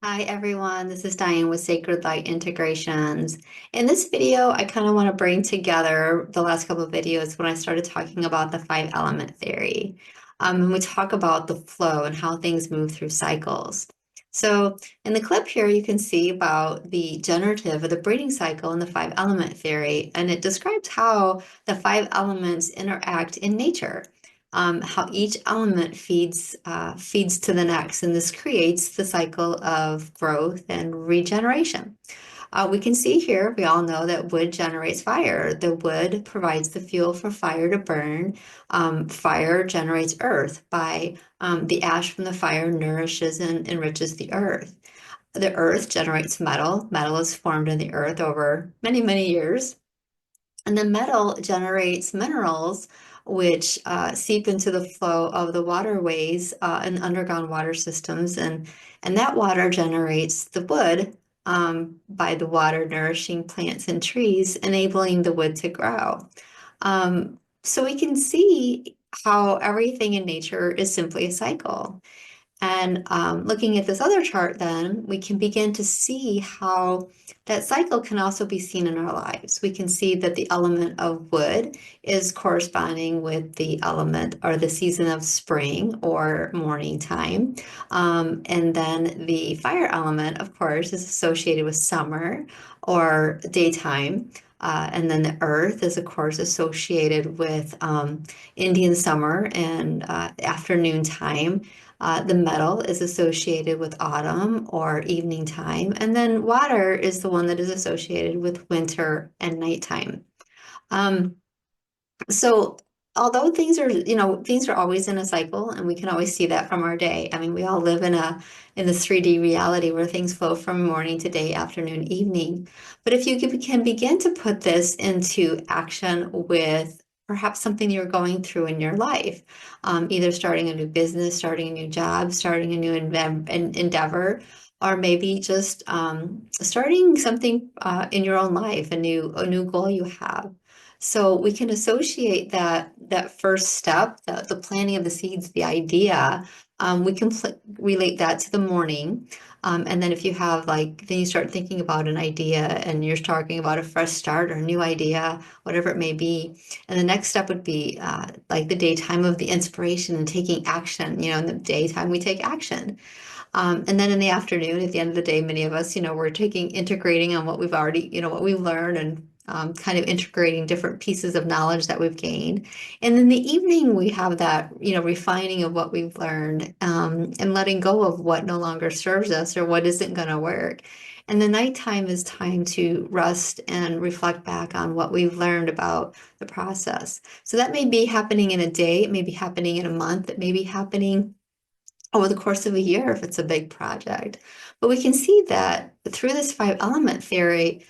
Hi everyone, this is Diane with Sacred Light Integrations. In this video, I kind of want to bring together the last couple of videos when I started talking about the five element theory. And we talk about the flow and how things move through cycles. So in the clip here, you can see about the generative or the breeding cycle in the five element theory, and it describes how the five elements interact in nature. How each element feeds to the next, and this creates the cycle of growth and regeneration. We can see here, we all know that wood generates fire. The wood provides the fuel for fire to burn. Fire generates earth by the ash from the fire nourishes and enriches the earth. The earth generates metal. Metal is formed in the earth over many, many years. And the metal generates minerals, which seep into the flow of the waterways and underground water systems. And that water generates the wood by the water nourishing plants and trees, enabling the wood to grow. So we can see how everything in nature is simply a cycle. And looking at this other chart, then we can begin to see how that cycle can also be seen in our lives. We can see that the element of wood is corresponding with the element or the season of spring or morning time. And then the fire element, of course, is associated with summer or daytime. And then the earth is, of course, associated with Indian summer and afternoon time. The metal is associated with autumn or evening time, and then water is the one that is associated with winter and nighttime. Um, so although things are always in a cycle, and we can always see that from our day. I mean, we all live in this 3D reality where things flow from morning to day, afternoon, evening. But if you can begin to put this into action with perhaps something you're going through in your life, either starting a new business, starting a new job, starting a new endeavor, or maybe just starting something in your own life, a new goal you have. So we can associate that first step, the planting of the seeds, the idea. We can relate that to the morning. And then if you have then you start thinking about an idea and you're talking about a fresh start or a new idea, whatever it may be. And the next step would be like the daytime of the inspiration and taking action. In the daytime, we take action. And then in the afternoon, at the end of the day, many of us, we're integrating on what we've already, what we've learned and kind of integrating different pieces of knowledge that we've gained. And in the evening, we have that, refining of what we've learned and letting go of what no longer serves us or what isn't going to work. And the nighttime is time to rest and reflect back on what we've learned about the process. So that may be happening in a day, it may be happening in a month, it may be happening over the course of a year if it's a big project. But we can see that through this five element theory,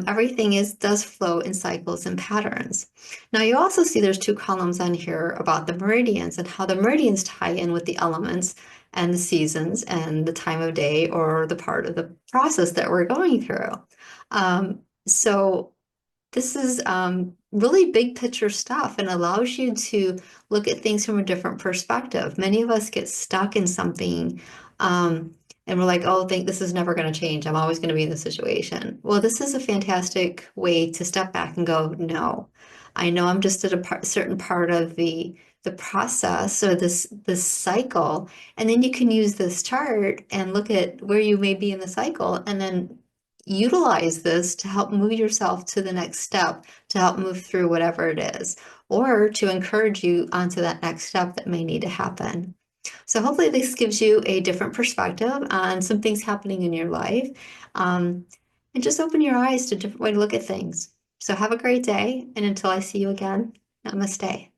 everything does flow in cycles and patterns. Now you also see there's two columns on here about the meridians and how the meridians tie in with the elements and the seasons and the time of day or the part of the process that we're going through. So this is really big picture stuff and allows you to look at things from a different perspective. Many of us get stuck in something and we're like, oh, I think this is never going to change. I'm always going to be in this situation. Well, this is a fantastic way to step back and go, no, I know I'm just at a certain part of the process or this cycle. And then you can use this chart and look at where you may be in the cycle and then utilize this to help move yourself to the next step, to help move through whatever it is, or to encourage you onto that next step that may need to happen. So hopefully this gives you a different perspective on some things happening in your life, and just open your eyes to a different way to look at things. So have a great day, and until I see you again, namaste.